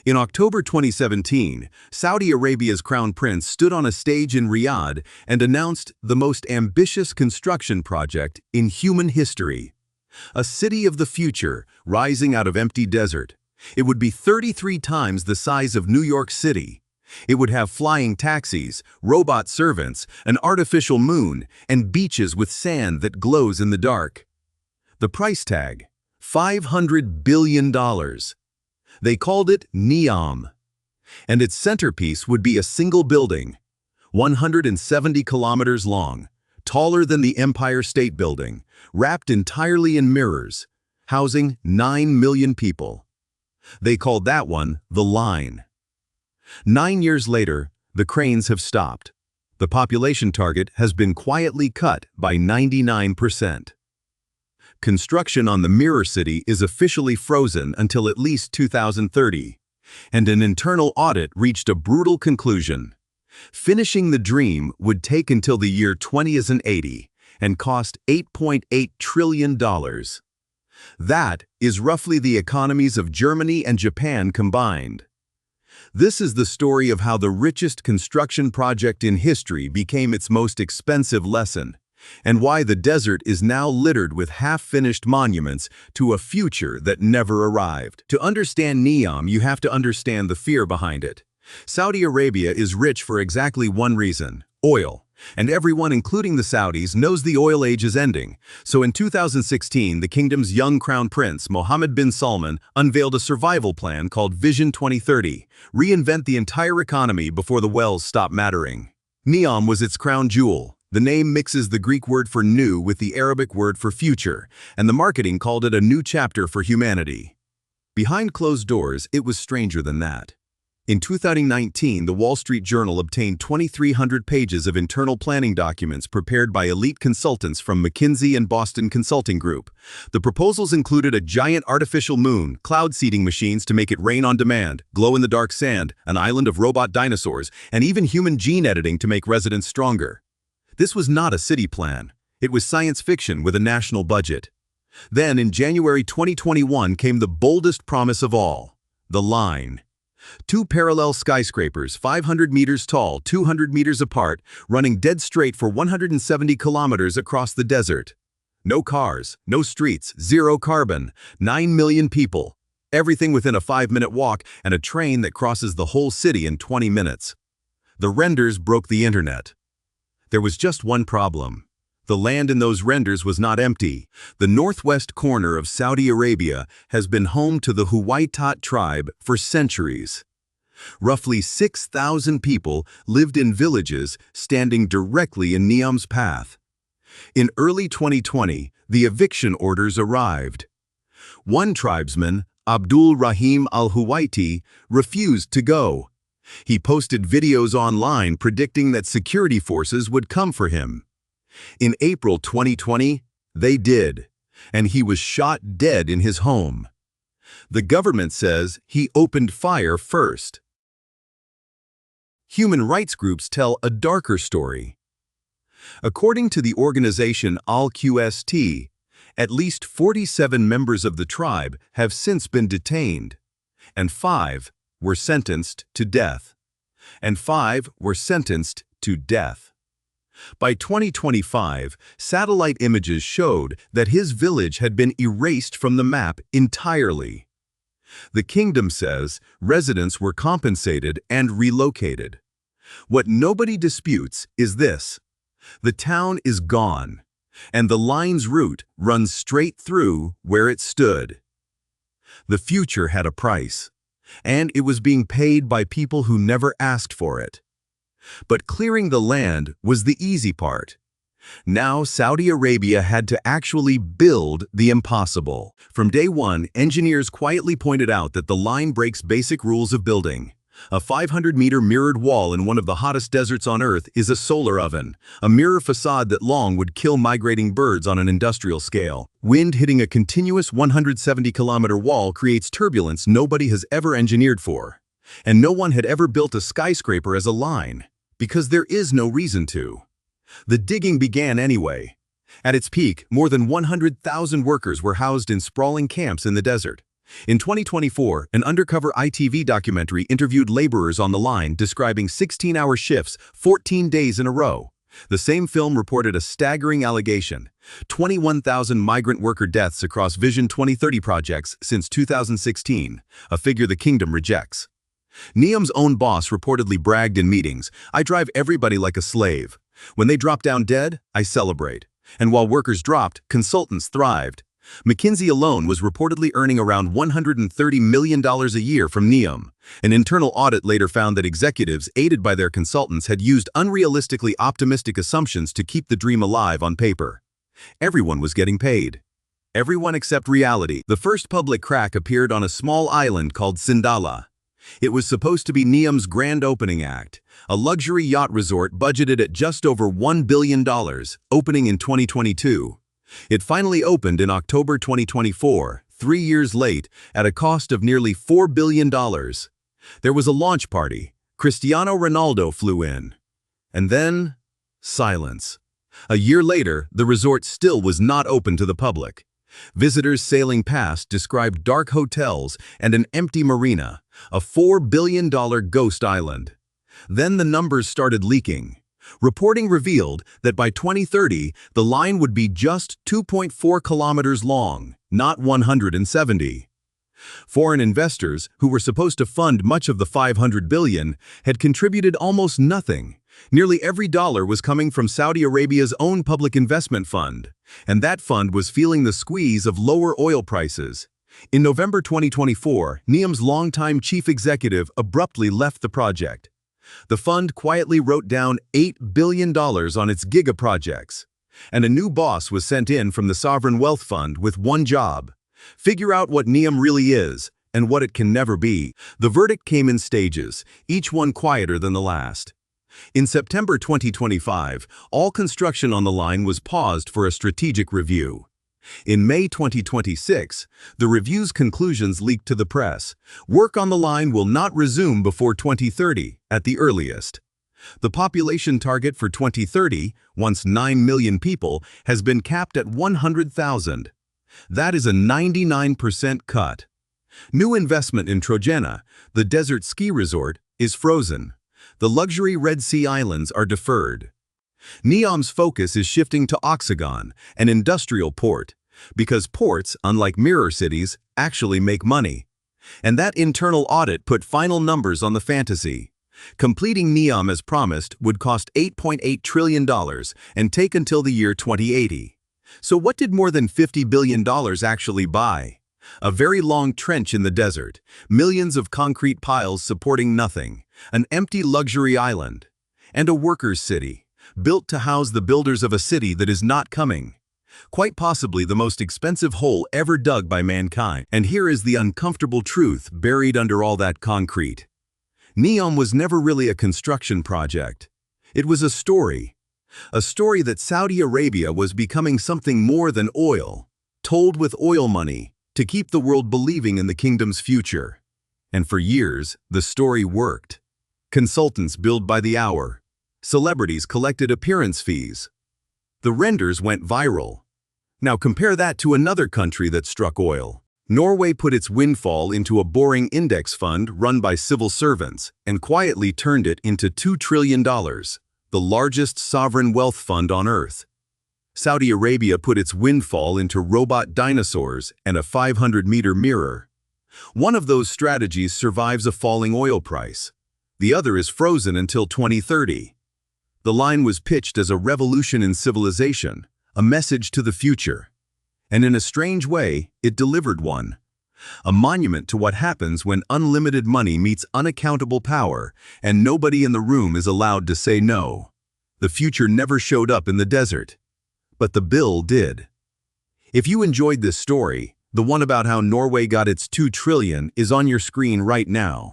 In October 2017, Saudi Arabia's Crown Prince stood on a stage in Riyadh and announced the most ambitious construction project in human history. A city of the future rising out of empty desert. It would be 33 times the size of New York City. It would have flying taxis, robot servants, an artificial moon, and beaches with sand that glows in the dark. The price tag, $500 billion. They called it NEOM. And its centerpiece would be a single building, 170 kilometers long, taller than the Empire State Building, wrapped entirely in mirrors, housing 9 million people. They called that one the Line. 9 years later, the cranes have stopped. The population target has been quietly cut by 99%. Construction on the Mirror City is officially frozen until at least 2030, and an internal audit reached a brutal conclusion. Finishing the dream would take until the year 2080 and cost $8.8 trillion. That is roughly the economies of Germany and Japan combined. This is the story of how the richest construction project in history became its most expensive lesson, and why the desert is now littered with half-finished monuments to a future that never arrived. To understand NEOM, you have to understand the fear behind it. Saudi Arabia is rich for exactly one reason: oil. And everyone, including the Saudis, knows the oil age is ending. So in 2016, the kingdom's young crown prince, Mohammed bin Salman, unveiled a survival plan called Vision 2030, reinvent the entire economy before the wells stop mattering. NEOM was its crown jewel. The name mixes the Greek word for new with the Arabic word for future, and the marketing called it a new chapter for humanity. Behind closed doors, it was stranger than that. In 2019, the Wall Street Journal obtained 2,300 pages of internal planning documents prepared by elite consultants from McKinsey and Boston Consulting Group. The proposals included a giant artificial moon, cloud seeding machines to make it rain on demand, glow-in-the-dark sand, an island of robot dinosaurs, and even human gene editing to make residents stronger. This was not a city plan. It was science fiction with a national budget. Then, in January 2021, came the boldest promise of all: the Line. 2 parallel skyscrapers, 500 meters tall, 200 meters apart, running dead straight for 170 kilometers across the desert. No cars, no streets, zero carbon, 9 million people. Everything within a 5-minute walk, and a train that crosses the whole city in 20 minutes. The renders broke the internet. There was just one problem. The land in those renders was not empty. The northwest corner of Saudi Arabia has been home to the Huwaitat tribe for centuries. Roughly 6,000 people lived in villages standing directly in NEOM's path. In early 2020, the eviction orders arrived. One tribesman, Abdul Rahim al-Huwaiti, refused to go. He posted videos online predicting that security forces would come for him. In April 2020, they did, and he was shot dead in his home. The government says he opened fire first. Human rights groups tell a darker story. According to the organization Al-QST, at least 47 members of the tribe have since been detained, and 5 were sentenced to death. By 2025, satellite images showed that his village had been erased from the map entirely. The kingdom says residents were compensated and relocated. What nobody disputes is this: the town is gone, and the line's route runs straight through where it stood. The future had a price, and it was being paid by people who never asked for it. But clearing the land was the easy part. Now Saudi Arabia had to actually build the impossible. From day one, engineers quietly pointed out that the line breaks basic rules of building. A 500-meter mirrored wall in one of the hottest deserts on Earth is a solar oven, a mirror facade that long would kill migrating birds on an industrial scale. Wind hitting a continuous 170-kilometer wall creates turbulence nobody has ever engineered for. And no one had ever built a skyscraper as a line, because there is no reason to. The digging began anyway. At its peak, more than 100,000 workers were housed in sprawling camps in the desert. In 2024, an undercover ITV documentary interviewed laborers on the line describing 16-hour shifts 14 days in a row. The same film reported a staggering allegation: 21,000 migrant worker deaths across Vision 2030 projects since 2016, a figure the kingdom rejects. NEOM's own boss reportedly bragged in meetings, "I drive everybody like a slave. When they drop down dead, I celebrate." And while workers dropped, consultants thrived. McKinsey alone was reportedly earning around $130 million a year from NEOM. An internal audit later found that executives, aided by their consultants, had used unrealistically optimistic assumptions to keep the dream alive on paper. Everyone was getting paid. Everyone except reality. The first public crack appeared on a small island called Sindala. It was supposed to be NEOM's grand opening act, a luxury yacht resort budgeted at just over $1 billion, opening in 2022. It finally opened in October 2024, 3 years late, at a cost of nearly $4 billion. There was a launch party. Cristiano Ronaldo flew in. And then, silence. A year later, the resort still was not open to the public. Visitors sailing past described dark hotels and an empty marina, a $4 billion ghost island. Then the numbers started leaking. Reporting revealed that by 2030, the line would be just 2.4 kilometers long, not 170. Foreign investors, who were supposed to fund much of the $500 billion, had contributed almost nothing. Nearly every dollar was coming from Saudi Arabia's own public investment fund, and that fund was feeling the squeeze of lower oil prices. In November 2024, NEOM's longtime chief executive abruptly left the project. The fund quietly wrote down $8 billion on its giga-projects, and a new boss was sent in from the Sovereign Wealth Fund with one job: figure out what NEOM really is and what it can never be. The verdict came in stages, each one quieter than the last. In September 2025, all construction on the line was paused for a strategic review. In May 2026, the review's conclusions leaked to the press. Work on the line will not resume before 2030, at the earliest. The population target for 2030, once 9 million people, has been capped at 100,000. That is a 99% cut. New investment in Trojena, the desert ski resort, is frozen. The luxury Red Sea islands are deferred. NEOM's focus is shifting to Oxagon, an industrial port, because ports, unlike mirror cities, actually make money. And that internal audit put final numbers on the fantasy. Completing NEOM as promised would cost $8.8 trillion and take until the year 2080. So what did more than $50 billion actually buy? A very long trench in the desert, millions of concrete piles supporting nothing, an empty luxury island, and a workers' city, built to house the builders of a city that is not coming. Quite possibly the most expensive hole ever dug by mankind. And here is the uncomfortable truth buried under all that concrete. NEOM was never really a construction project. It was a story that Saudi Arabia was becoming something more than oil, told with oil money, to keep the world believing in the kingdom's future. And for years, the story worked. Consultants billed by the hour. Celebrities collected appearance fees. The renders went viral. Now compare that to another country that struck oil. Norway put its windfall into a boring index fund run by civil servants and quietly turned it into $2 trillion, the largest sovereign wealth fund on earth. Saudi Arabia put its windfall into robot dinosaurs and a 500-meter mirror. One of those strategies survives a falling oil price. The other is frozen until 2030. The line was pitched as a revolution in civilization, a message to the future. And in a strange way, it delivered one. A monument to what happens when unlimited money meets unaccountable power and nobody in the room is allowed to say no. The future never showed up in the desert. But the bill did. If you enjoyed this story, the one about how Norway got its $2 trillion is on your screen right now.